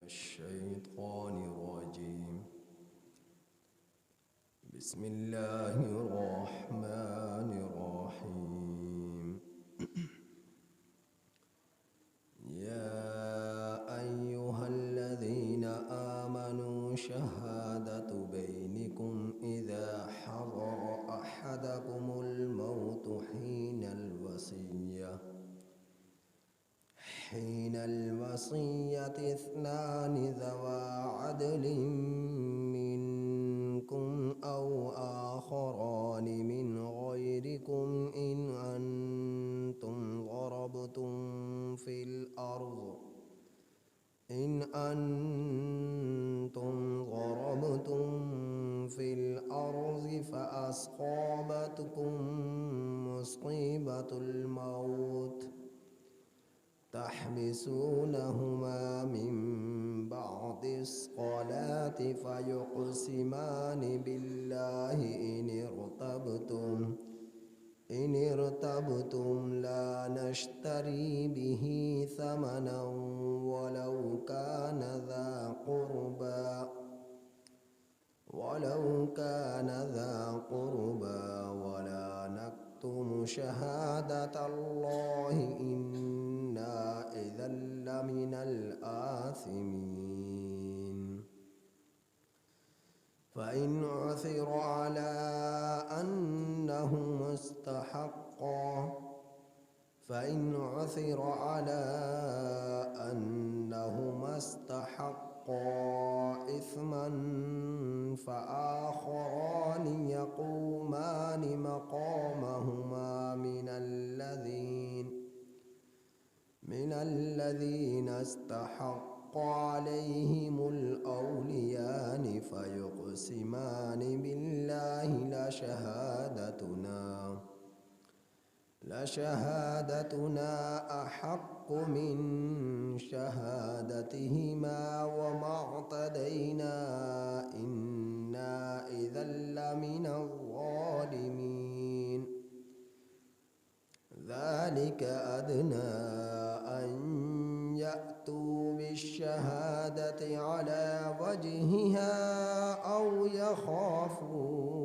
الشيطان الرجيم. بسم الله الرحمن الرحيم. يا أيها الذين آمنوا شهادة بينكم إذا حضر أحدكم الموت حين الوصية اثنان ذوى عدل منكم أو آخران من غيركم إن أنتم ضربتم في الأرض فأصابتكم مصيبة الموت تحبسونهما من بعد الصلاة فيقسمان بالله إن ارتبتم لا نشتري به ثمنا ولو كان ذا قربى ولا نكتم شهادة الله إنا إذا لمن الآثمين. فإن عثر على أنهما استحقا إثما فآخران يقومان مقامهما من الذين استحق عليهم الأوليان فيقسمان بالله لشهادتنا أحق من شهادتهما وما اعتدينا إنا إذا لمن الظالمين. ذلك أدنى أن يأتوا بالشهادة على وجهها أو يخافوا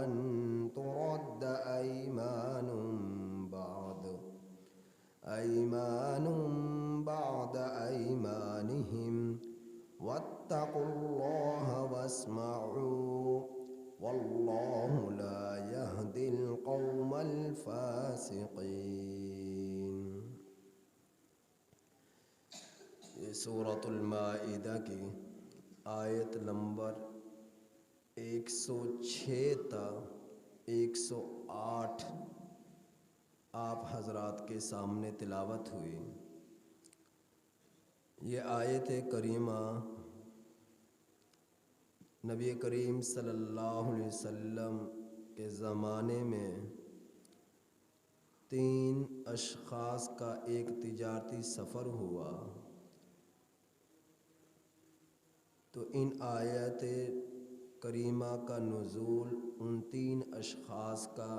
أن ترد أيمان بعد أيمانهم واتقوا الله واسمعوا والله لا يهدي القوم الفاسقين. یہ سورۃ المائدہ کی آیت نمبر 106 تا 108 آپ حضرات کے سامنے تلاوت ہوئی. یہ آیت کریمہ نبی کریم صلی اللہ علیہ وسلم کے زمانے میں 3 اشخاص کا ایک تجارتی سفر ہوا تو ان آیت کریمہ کا نزول ان 3 اشخاص کا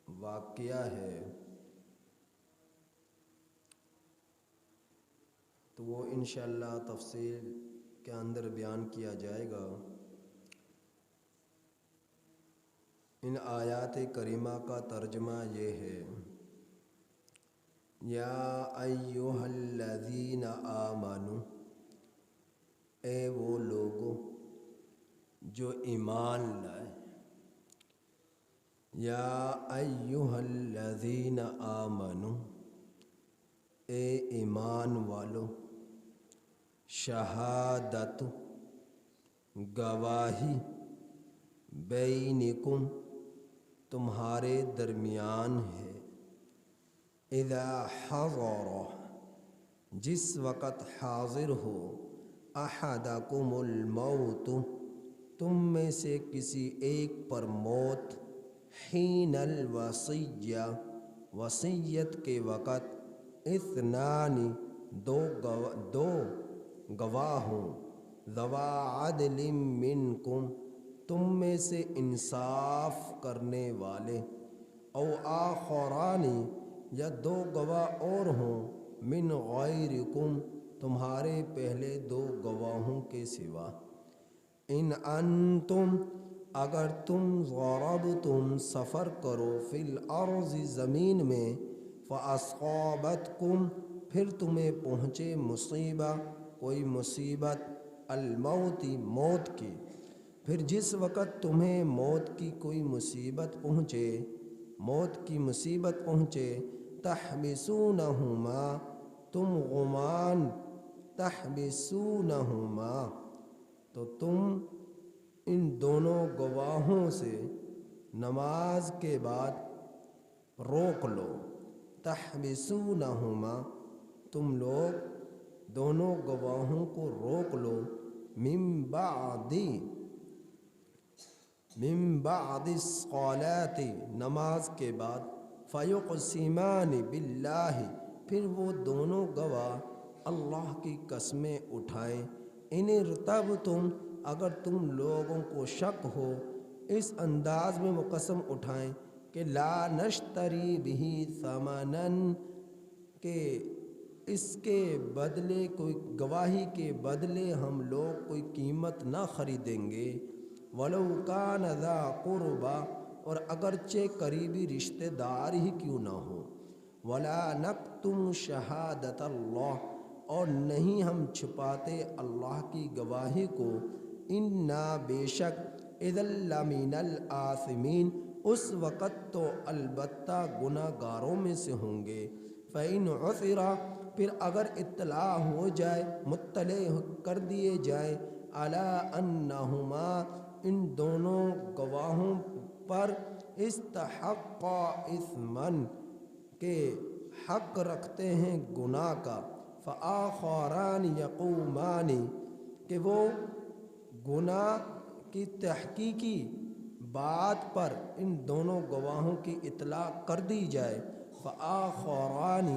واقعہ ہے. تو وہ انشاءاللہ تفصیل کے اندر بیان کیا جائے گا. ان آیات کریمہ کا ترجمہ یہ ہے: یا ایھا الذین آمنوا، اے وہ لوگو جو ایمان لائے. یا ایھا الذین آمنوا، اے ایمان والو. شہادت گواہی، بینکم تمہارے درمیان ہے. اذا حضر جس وقت حاضر ہو، احدکم الموت تم میں سے کسی ایک پر موت، حین الوصیہ وصیت کے وقت، اثنان دو گواہ ہوں، ذوا عدل منکم تم میں سے انصاف کرنے والے، او آخران یا 2 گواہ اور ہوں، من غیرکم تمہارے پہلے دو گواہوں کے سوا۔ ان انتم اگر تم ضربتم سفر کرو فی الارض زمین میں، فاصابتکم پھر تمہیں پہنچے مصیبہ کوئی مصیبت، الموت موت کی، پھر جس وقت تمہیں موت کی کوئی مصیبت پہنچے، موت کی مصیبت پہنچے، تحبسونہما تم غمان، تحبسونہما تو تم ان دونوں گواہوں سے نماز کے بعد روک لو، تحبسونہما تم لوگ دونوں گواہوں کو روک لو، من بعد الصلاۃ نماز کے بعد، فیقسمان باللہ پھر وہ دونوں گواہ اللہ کی قسمیں اٹھائیں، ان ارتبتم اگر تم لوگوں کو شک ہو، اس انداز میں وہ قسم اٹھائیں کہ لا نشتری بہ ثمنا کہ اس کے بدلے کوئی گواہی کے بدلے ہم لوگ کوئی قیمت نہ خریدیں گے، ولو کان ذا قربا اور اگرچہ قریبی رشتہ دار ہی کیوں نہ ہو، ولا نکتم شہادت اللہ اور نہیں ہم چھپاتے اللہ کی گواہی کو، انا بے شک اذا لمن الآثمین اس وقت تو البتہ گناہ گاروں میں سے ہوں گے، فإن عثر پھر اگر اطلاع ہو جائے، مطلع کر دیے جائیں، علی انہما ان دونوں گواہوں پر، استحقا اثمن کے حق رکھتے ہیں گناہ کا، فآخران یقومان کہ وہ گناہ کی تحقیقی بات پر ان دونوں گواہوں کی اطلاع کر دی جائے، فآخران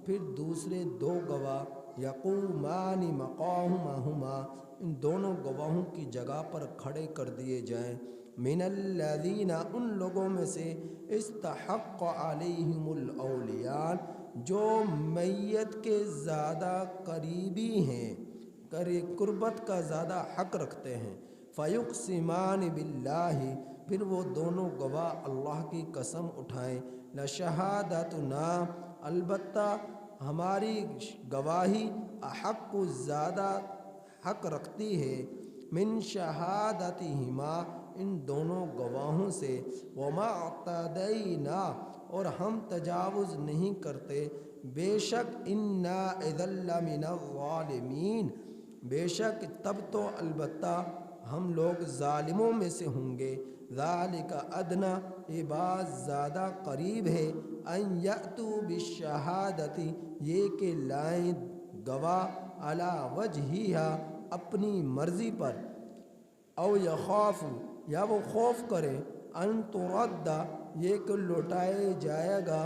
پھر دوسرے دو گواہ، یقومان مقامہما ان دونوں گواہوں کی جگہ پر کھڑے کر دیے جائیں، من الذین ان لوگوں میں سے، استحق علیہم الاولیاء جو میت کے زیادہ قریبی ہیں، قربت کا زیادہ حق رکھتے ہیں، فیقسمان باللہ پھر وہ دونوں گواہ اللہ کی قسم اٹھائیں، لشہادتنا البتہ ہماری گواہی احق زیادہ حق رکھتی ہے، من شہادتہما ان دونوں گواہوں سے، وما اعتدینا اور ہم تجاوز نہیں کرتے، بے شک انا اذا لمن الظالمین بے شک تب تو البتہ ہم لوگ ظالموں میں سے ہوں گے، ذالک ادنی یہ بات زیادہ قریب ہے، ان یأتوا بالشہادۃ یہ کہ لائیں گواہ، علی وجہہا اپنی مرضی پر، او یخاف یا وہ خوف کرے، ان ترد یہ کہ لوٹائے جائے گا،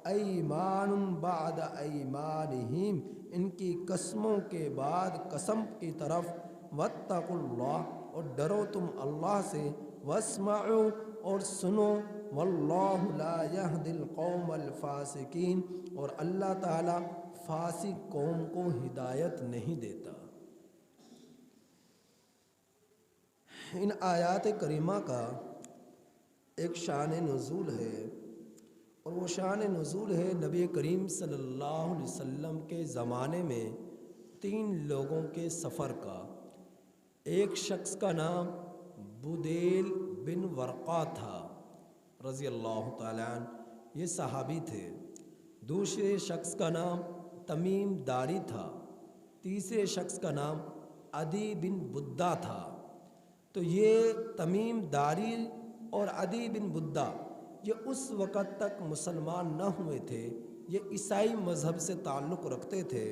ایمان بعد ایمانہم ان کی قسموں کے بعد قسم کی طرف، واتقوا اللہ اور ڈرو تم اللہ سے، واسمعوا اور سنو، واللہ لا یہدی القوم الفاسقین اور اللہ تعالی فاسق قوم کو ہدایت نہیں دیتا۔ ان آیات کریمہ کا ایک شان نزول ہے، اور وہ شان نزول ہے نبی کریم صلی اللہ علیہ وسلم کے زمانے میں 3 لوگوں کے سفر کا۔ ایک شخص کا نام بدیل بن ورقہ تھا رضی اللہ تعالیٰ عنہ، یہ صحابی تھے۔ دوسرے شخص کا نام تمیم داری تھا، تیسرے شخص کا نام عدی بن بدہ تھا۔ تو یہ تمیم داری اور عدی بن بدہ یہ اس وقت تک مسلمان نہ ہوئے تھے، یہ عیسائی مذہب سے تعلق رکھتے تھے،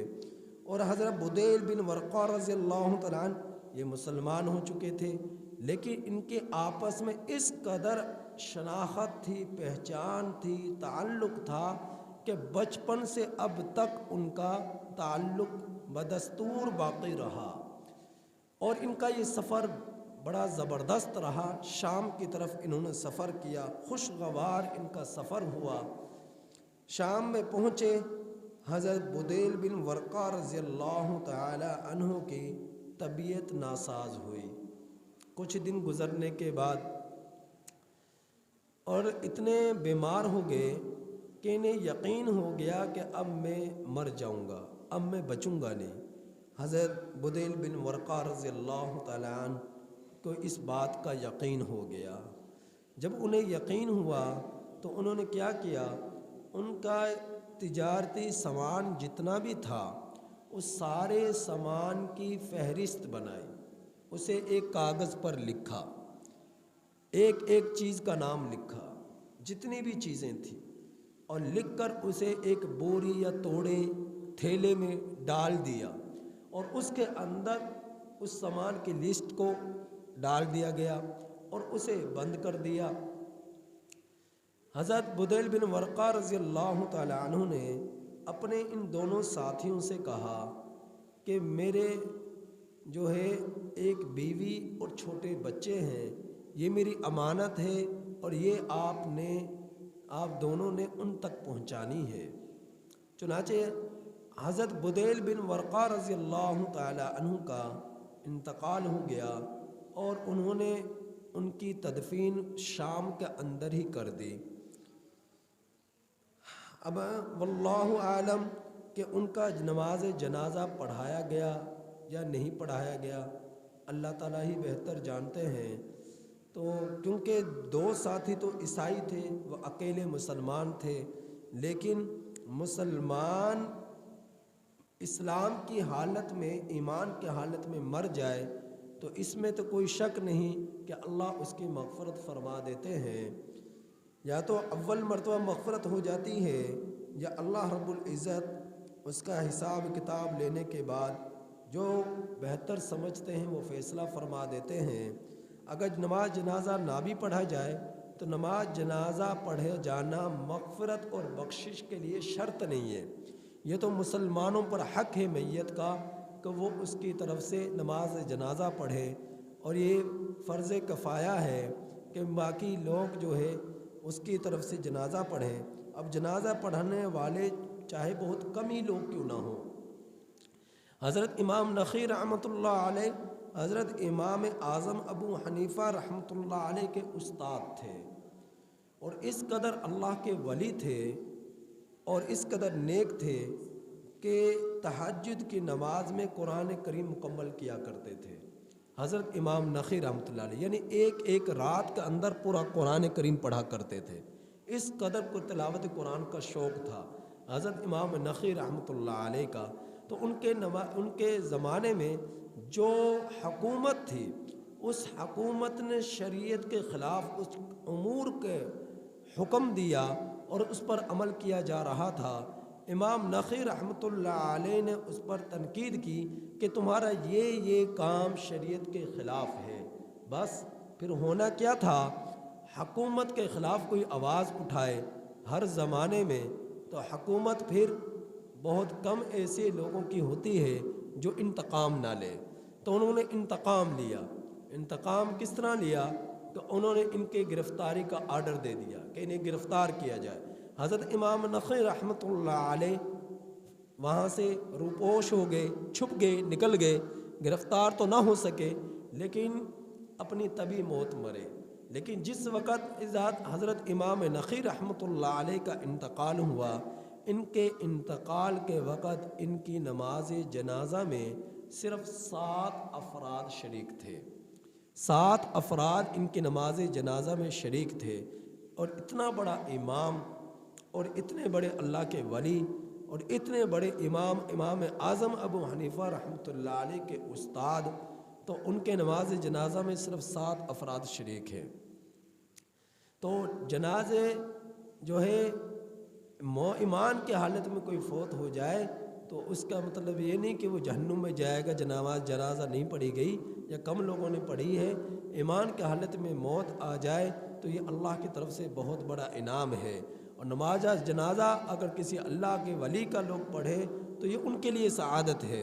اور حضرت بدیل بن ورقہ رضی اللہ تعالیٰ عنہ یہ مسلمان ہو چکے تھے، لیکن ان کے آپس میں اس قدر شناخت تھی، پہچان تھی، تعلق تھا کہ بچپن سے اب تک ان کا تعلق بدستور باقی رہا، اور ان کا یہ سفر بڑا زبردست رہا۔ شام کی طرف انہوں نے سفر کیا، خوشگوار ان کا سفر ہوا۔ شام میں پہنچے حضرت بدیل بن ورقہ رضی اللہ تعالی عنہ کی طبیعت ناساز ہوئی۔ کچھ دن گزرنے کے بعد اور اتنے بیمار ہو گئے کہ انہیں یقین ہو گیا کہ اب میں مر جاؤں گا، اب میں بچوں گا نہیں۔ حضرت بدیل بن ورقہ رضی اللہ تعالیٰ عنہ کو اس بات کا یقین ہو گیا۔ جب انہیں یقین ہوا تو انہوں نے کیا کیا، ان کا تجارتی سامان جتنا بھی تھا اس سارے سامان کی فہرست بنائی، اسے ایک کاغذ پر لکھا، ایک ایک چیز کا نام لکھا، جتنی بھی چیزیں تھیں، اور لکھ کر اسے ایک بوری یا توڑے تھیلے میں ڈال دیا، اور اس کے اندر اس سامان کی لسٹ کو ڈال دیا گیا اور اسے بند کر دیا۔ حضرت بدیل بن ورقہ رضی اللہ تعالی عنہ نے اپنے ان دونوں ساتھیوں سے کہا کہ میرے جو ہے ایک بیوی اور چھوٹے بچے ہیں، یہ میری امانت ہے اور یہ آپ دونوں نے ان تک پہنچانی ہے۔ چنانچہ حضرت بدیل بن ورقہ رضی اللہ تعالی عنہ کا انتقال ہو گیا اور انہوں نے ان کی تدفین شام کے اندر ہی کر دی۔ اب واللہ عالم کہ ان کا نماز جنازہ پڑھایا گیا یا نہیں پڑھایا گیا، اللہ تعالیٰ ہی بہتر جانتے ہیں۔ تو کیونکہ دو ساتھی تو عیسائی تھے، وہ اکیلے مسلمان تھے، لیکن مسلمان اسلام کی حالت میں، ایمان کی حالت میں مر جائے تو اس میں تو کوئی شک نہیں کہ اللہ اس کی مغفرت فرما دیتے ہیں۔ یا تو اول مرتبہ مغفرت ہو جاتی ہے یا اللہ رب العزت اس کا حساب کتاب لینے کے بعد جو بہتر سمجھتے ہیں وہ فیصلہ فرما دیتے ہیں۔ اگر نماز جنازہ نہ بھی پڑھا جائے تو نماز جنازہ پڑھے جانا مغفرت اور بخشش کے لیے شرط نہیں ہے، یہ تو مسلمانوں پر حق ہے میت کا کہ وہ اس کی طرف سے نماز جنازہ پڑھے، اور یہ فرض کفایہ ہے کہ باقی لوگ جو ہے اس کی طرف سے جنازہ پڑھیں۔ اب جنازہ پڑھانے والے چاہے بہت کم ہی لوگ کیوں نہ ہوں۔ حضرت امام نخعی رحمۃ اللہ علیہ حضرت امام اعظم ابو حنیفہ رحمۃ اللہ علیہ کے استاد تھے، اور اس قدر اللہ کے ولی تھے اور اس قدر نیک تھے کہ تہجد کی نماز میں قرآن کریم مکمل کیا کرتے تھے۔ حضرت امام نخعی رحمۃ اللہ علیہ یعنی ایک رات کے اندر پورا قرآن کریم پڑھا کرتے تھے، اس قدر کو تلاوت قرآن کا شوق تھا حضرت امام نخعی رحمۃ اللہ علیہ کا۔ تو ان کے زمانے میں جو حکومت تھی اس حکومت نے شریعت کے خلاف اس امور کے حکم دیا اور اس پر عمل کیا جا رہا تھا۔ امام نخعی رحمۃ اللہ علیہ نے اس پر تنقید کی کہ تمہارا یہ کام شریعت کے خلاف ہے۔ بس پھر ہونا کیا تھا، حکومت کے خلاف کوئی آواز اٹھائے ہر زمانے میں تو حکومت پھر بہت کم ایسے لوگوں کی ہوتی ہے جو انتقام نہ لے، تو انہوں نے انتقام لیا۔ انتقام کس طرح لیا کہ انہوں نے ان کے گرفتاری کا آرڈر دے دیا کہ انہیں گرفتار کیا جائے۔ حضرت امام نخعی رحمۃ اللہ علیہ وہاں سے روپوش ہو گئے، چھپ گئے، نکل گئے، گرفتار تو نہ ہو سکے لیکن اپنی طبی موت مرے۔ لیکن جس وقت حضرت امام نخعی رحمۃ اللہ علیہ کا انتقال ہوا، ان کے انتقال کے وقت ان کی نماز جنازہ میں صرف 7 افراد شریک تھے۔ 7 افراد ان کی نماز جنازہ میں شریک تھے، اور اتنا بڑا امام اور اتنے بڑے اللہ کے ولی اور اتنے بڑے امام اعظم ابو حنیفہ رحمۃ اللہ علیہ کے استاد، تو ان کے نماز جنازہ میں صرف 7 افراد شریک ہیں۔ تو جنازے جو ہے ایمان کی حالت میں کوئی فوت ہو جائے تو اس کا مطلب یہ نہیں کہ وہ جہنم میں جائے گا، جنازہ نہیں پڑھی گئی یا کم لوگوں نے پڑھی ہے۔ ایمان کی حالت میں موت آ جائے تو یہ اللہ کی طرف سے بہت بڑا انعام ہے، اور نماز جنازہ اگر کسی اللہ کے ولی کا لوگ پڑھے تو یہ ان کے لیے سعادت ہے۔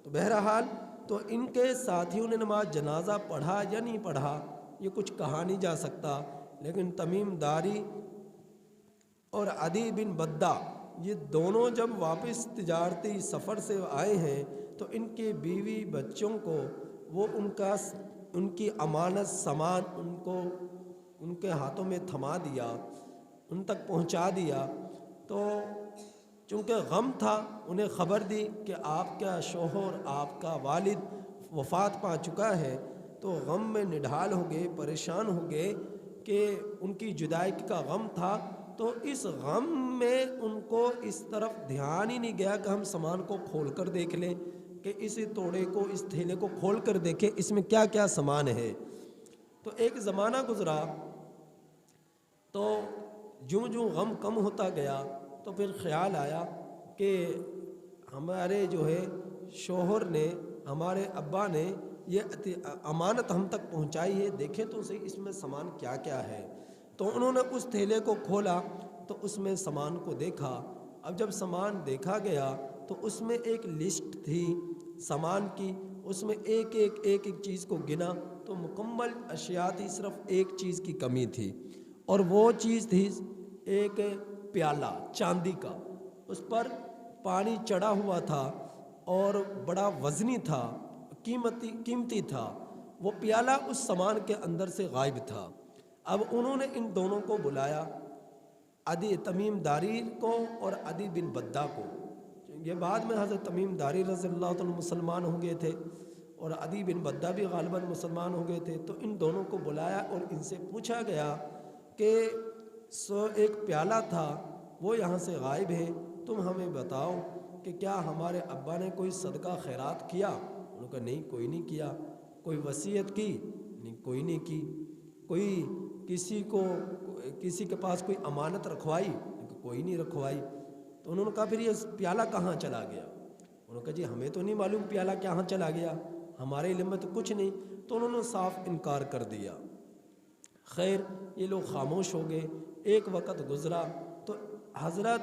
تو بہرحال تو ان کے ساتھیوں نے نماز جنازہ پڑھا یا نہیں پڑھا یہ کچھ کہا نہیں جا سکتا، لیکن تمیم داری اور عدی بن بدہ یہ دونوں جب واپس تجارتی سفر سے آئے ہیں تو ان کے بیوی بچوں کو وہ ان کی امانت سامان ان کے ہاتھوں میں تھما دیا، ان تک پہنچا دیا۔ تو چونکہ غم تھا، انہیں خبر دی کہ آپ کا شوہر، آپ کا والد وفات پا چکا ہے، تو غم میں نڈھال ہو گئے، پریشان ہو گئے کہ ان کی جدائی کا غم تھا۔ تو اس غم میں ان کو اس طرف دھیان ہی نہیں گیا کہ ہم سامان کو کھول کر دیکھ لیں، کہ اس توڑے کو، اس تھیلے کو کھول کر دیکھیں اس میں کیا کیا سامان ہے۔ تو ایک زمانہ گزرا، تو جوں جوں غم کم ہوتا گیا تو پھر خیال آیا کہ ہمارے جو ہے شوہر نے، ہمارے ابا نے یہ امانت ہم تک پہنچائی ہے، دیکھیں تو صحیح اس میں سامان کیا کیا ہے۔ تو انہوں نے اس تھیلے کو کھولا تو اس میں سامان کو دیکھا۔ اب جب سامان دیکھا گیا تو اس میں ایک لسٹ تھی سامان کی، اس میں ایک ایک چیز کو گنا تو مکمل اشیاء تھی، صرف ایک چیز کی کمی تھی، اور وہ چیز تھی ایک پیالہ چاندی کا، اس پر پانی چڑھا ہوا تھا اور بڑا وزنی تھا، قیمتی تھا۔ وہ پیالہ اس سامان کے اندر سے غائب تھا۔ اب انہوں نے ان دونوں کو بلایا، عدی تمیم داری کو اور عدی بن بدہ کو۔ یہ بعد میں حضرت تمیم داری رضی اللہ عنہ مسلمان ہو گئے تھے اور عدی بن بدہ بھی غالباً مسلمان ہو گئے تھے۔ تو ان دونوں کو بلایا اور ان سے پوچھا گیا کہ ایک پیالہ تھا وہ یہاں سے غائب ہے، تم ہمیں بتاؤ کہ کیا ہمارے ابا نے کوئی صدقہ خیرات کیا؟ انہوں نے کہا نہیں، کوئی نہیں کیا۔ کوئی وصیت کی؟ نہیں، کوئی نہیں کی۔ کوئی کسی کے پاس کوئی امانت رکھوائی؟ کوئی نہیں رکھوائی۔ تو انہوں نے کہا پھر یہ پیالہ کہاں چلا گیا؟ انہوں نے کہا جی ہمیں تو نہیں معلوم پیالہ کہاں چلا گیا، ہمارے علم میں تو کچھ نہیں۔ تو انہوں نے صاف انکار کر دیا۔ خیر یہ لوگ خاموش ہو گئے۔ ایک وقت گزرا تو حضرت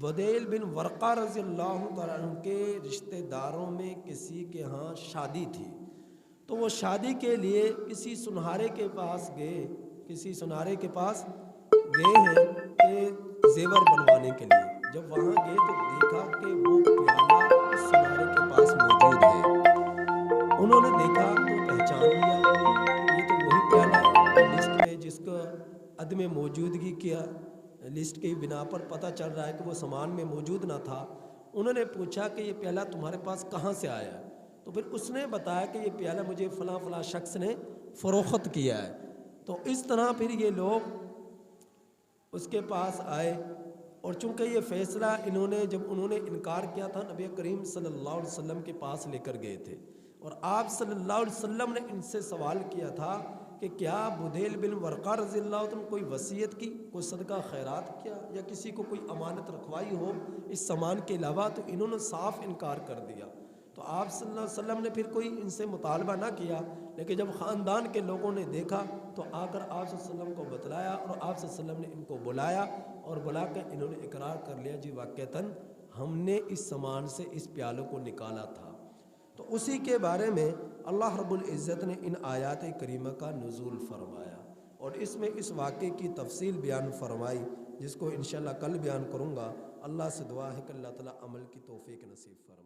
بدیل بن ورقہ رضی اللہ تعالیٰ عنہ کے رشتہ داروں میں کسی کے ہاں شادی تھی، تو وہ شادی کے لیے کسی سنہارے کے پاس گئے، ہیں کہ زیور بنوانے کے لیے۔ جب وہاں گئے تو دیکھا کہ وہ پیالہ اس سنہارے کے پاس موجود ہے۔ انہوں نے دیکھا تو پہچان لیا، یہ تو وہی پیالہ ہے لسٹ میں جس کا عدم موجودگی کیا لسٹ کی بنا پر پتہ چل رہا ہے کہ وہ سامان میں موجود نہ تھا۔ انہوں نے پوچھا کہ یہ پیالہ تمہارے پاس کہاں سے آیا ہے؟ تو پھر اس نے بتایا کہ یہ پیالہ مجھے فلاں فلاں شخص نے فروخت کیا ہے۔ تو اس طرح پھر یہ لوگ اس کے پاس آئے، اور چونکہ یہ فیصلہ جب انہوں نے انکار کیا تھا، نبی کریم صلی اللہ علیہ وسلم کے پاس لے کر گئے تھے، اور آپ صلی اللہ علیہ وسلم نے ان سے سوال کیا تھا کہ کیا بدیل بن ورقہ رضی اللہ عنہ کوئی وصیت کی، کوئی صدقہ خیرات کیا، یا کسی کو کوئی امانت رکھوائی ہو اس سامان کے علاوہ؟ تو انہوں نے صاف انکار کر دیا۔ تو آپ صلی اللہ علیہ وسلم نے پھر کوئی ان سے مطالبہ نہ کیا، لیکن جب خاندان کے لوگوں نے دیکھا تو آ کر آپ صلی اللہ علیہ وسلم کو بتلایا، اور آپ صلی اللہ علیہ وسلم نے ان کو بلایا، اور بلا کر انہوں نے اقرار کر لیا جی واقعتاً ہم نے اس سامان سے اس پیالوں کو نکالا تھا۔ تو اسی کے بارے میں اللہ رب العزت نے ان آیات کریمہ کا نزول فرمایا، اور اس میں اس واقعے کی تفصیل بیان فرمائی، جس کو انشاءاللہ کل بیان کروں گا۔ اللہ سے دعا ہے کہ اللہ تعالیٰ عمل کی توفیق نصیب فرمائے۔